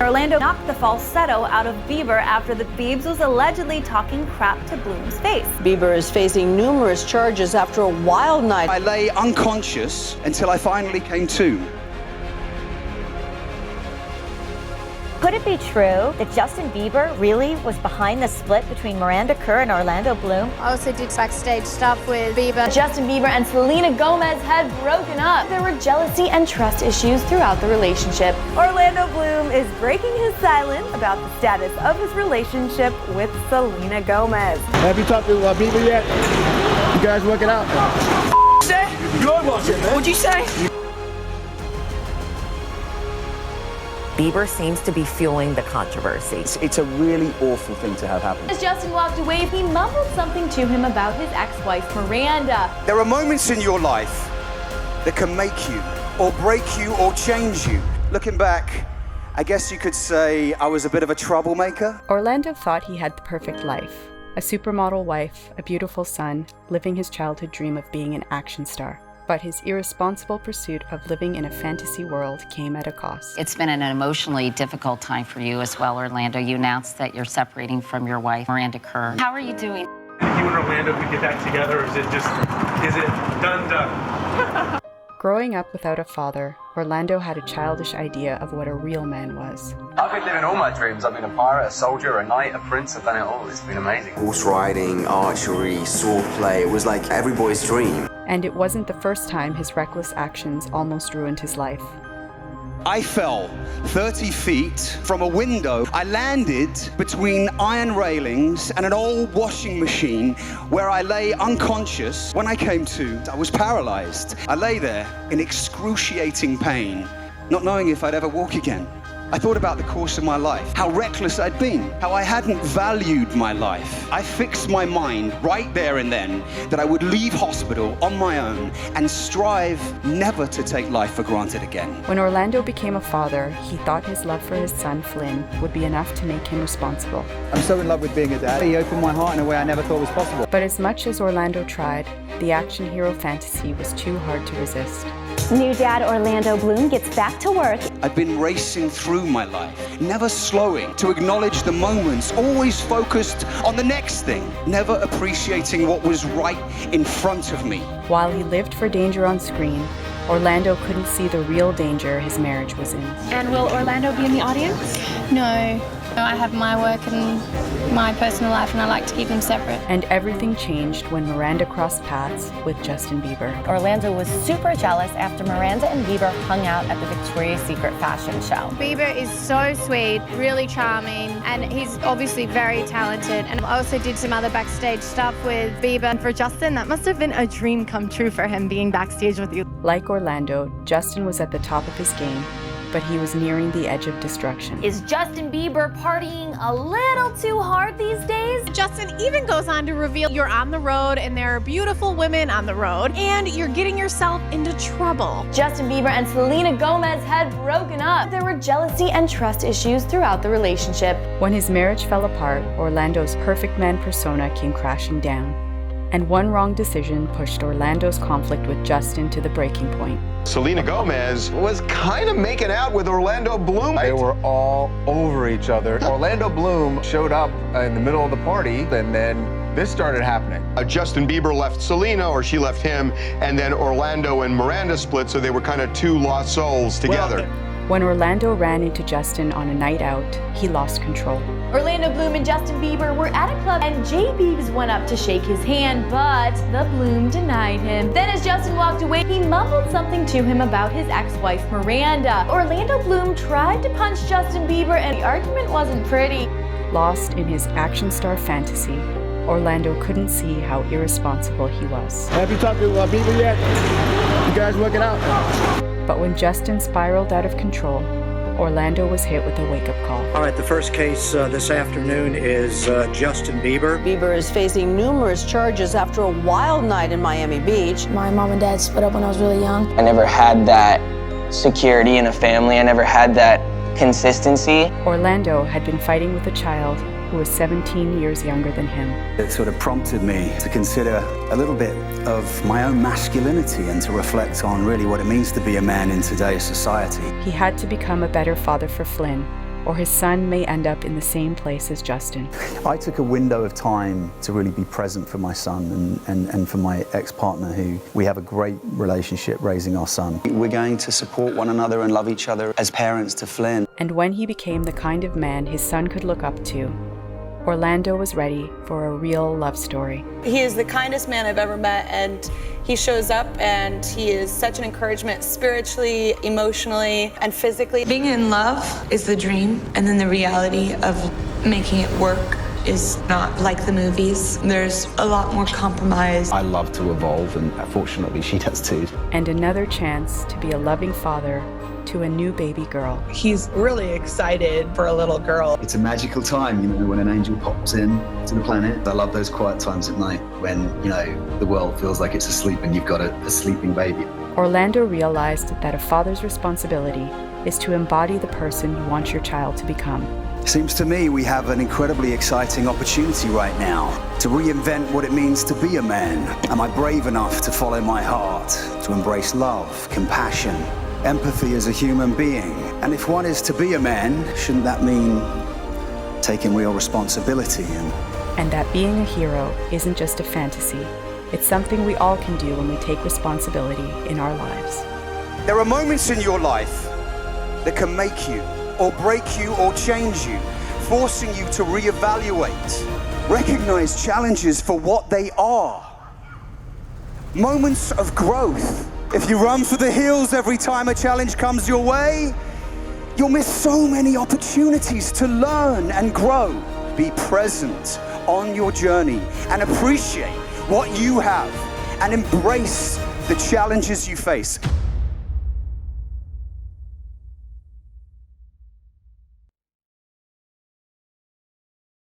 Orlando knocked the falsetto out of Bieber after the Biebs was allegedly talking crap to Bloom's face. Bieber is facing numerous charges after a wild night. I lay unconscious until I finally came to. Could it be true that Justin Bieber really was behind the split between Miranda Kerr and Orlando Bloom? I also did backstage stuff with Bieber. Justin Bieber and Selena Gomez had broken up. There were jealousy and trust issues throughout the relationship. Orlando Bloom is breaking his silence about the status of his relationship with Selena Gomez. Have you talked to Bieber yet? You guys working out? Say? Good watching, man. What'd you say? Bieber seems to be fueling the controversy. It's a really awful thing to have happen. As Justin walked away, he mumbled something to him about his ex-wife, Miranda. There are moments in your life that can make you, or break you, or change you. Looking back, I guess you could say I was a bit of a troublemaker. Orlando thought he had the perfect life. A supermodel wife, a beautiful son, living his childhood dream of being an action star. But his irresponsible pursuit of living in a fantasy world came at a cost. It's been an emotionally difficult time for you as well, Orlando. You announced that you're separating from your wife, Miranda Kerr. How are you doing? You and Orlando could get back together, or is it done? Growing up without a father, Orlando had a childish idea of what a real man was. I've been living all my dreams. I've been a pirate, a soldier, a knight, a prince. I've done it all. It's been amazing. Horse riding, archery, sword play. It was like every boy's dream. And it wasn't the first time his reckless actions almost ruined his life. I fell 30 feet from a window. I landed between iron railings and an old washing machine where I lay unconscious. When I came to, I was paralyzed. I lay there in excruciating pain, not knowing if I'd ever walk again. I thought about the course of my life, how reckless I'd been, how I hadn't valued my life. I fixed my mind right there and then that I would leave hospital on my own and strive never to take life for granted again. When Orlando became a father, he thought his love for his son, Flynn, would be enough to make him responsible. I'm so in love with being a dad. He opened my heart in a way I never thought was possible. But as much as Orlando tried, the action hero fantasy was too hard to resist. New dad Orlando Bloom gets back to work. I've been racing through my life, never slowing to acknowledge the moments, always focused on the next thing, never appreciating what was right in front of me. While he lived for danger on screen, Orlando couldn't see the real danger his marriage was in. And will Orlando be in the audience? No. I have my work and my personal life, and I like to keep them separate. And everything changed when Miranda crossed paths with Justin Bieber. Orlando was super jealous after Miranda and Bieber hung out at the Victoria's Secret fashion show. Bieber is so sweet, really charming, and he's obviously very talented. And I also did some other backstage stuff with Bieber. And for Justin, that must have been a dream come true for him, being backstage with you. Like Orlando, Justin was at the top of his game, but he was nearing the edge of destruction. Is Justin Bieber partying a little too hard these days? Justin even goes on to reveal you're on the road and there are beautiful women on the road and you're getting yourself into trouble. Justin Bieber and Selena Gomez had broken up. There were jealousy and trust issues throughout the relationship. When his marriage fell apart, Orlando's perfect man persona came crashing down. And one wrong decision pushed Orlando's conflict with Justin to the breaking point. Selena Gomez was kind of making out with Orlando Bloom. They were all over each other. Orlando Bloom showed up in the middle of the party, and then this started happening. Justin Bieber left Selena, or she left him, and then Orlando and Miranda split, so they were kind of two lost souls together. When Orlando ran into Justin on a night out, he lost control. Orlando Bloom and Justin Bieber were at a club and Biebs went up to shake his hand, but the Bloom denied him. Then as Justin walked away, he mumbled something to him about his ex-wife Miranda. Orlando Bloom tried to punch Justin Bieber and the argument wasn't pretty. Lost in his action star fantasy, Orlando couldn't see how irresponsible he was. Have you talked to Bieber yet? You guys working out? But when Justin spiraled out of control, Orlando was hit with a wake-up call. All right, the first case this afternoon is Justin Bieber. Bieber is facing numerous charges after a wild night in Miami Beach. My mom and dad split up when I was really young. I never had that security in a family. I never had that consistency. Orlando had been fighting with a child who was 17 years younger than him. It sort of prompted me to consider a little bit of my own masculinity and to reflect on really what it means to be a man in today's society. He had to become a better father for Flynn, or his son may end up in the same place as Justin. I took a window of time to really be present for my son and for my ex-partner, who we have a great relationship raising our son. We're going to support one another and love each other as parents to Flynn. And when he became the kind of man his son could look up to, Orlando was ready for a real love story. He is the kindest man I've ever met, and he shows up and he is such an encouragement spiritually, emotionally, and physically. Being in love is the dream, and then the reality of making it work is not like the movies. There's a lot more compromise. I love to evolve, and fortunately she does too. And another chance to be a loving father to a new baby girl. He's really excited for a little girl. It's a magical time, you know, when an angel pops in to the planet. I love those quiet times at night when, you know, the world feels like it's asleep and you've got a sleeping baby. Orlando realized that a father's responsibility is to embody the person you want your child to become. Seems to me we have an incredibly exciting opportunity right now to reinvent what it means to be a man. Am I brave enough to follow my heart, to embrace love, compassion, empathy as a human being? And if one is to be a man, shouldn't that mean taking real responsibility? And that being a hero isn't just a fantasy. It's something we all can do when we take responsibility in our lives. There are moments in your life that can make you, or break you, or change you, forcing you to reevaluate, recognize challenges for what they are. Moments of growth. If you run for the hills every time a challenge comes your way, you'll miss so many opportunities to learn and grow. Be present on your journey and appreciate what you have and embrace the challenges you face.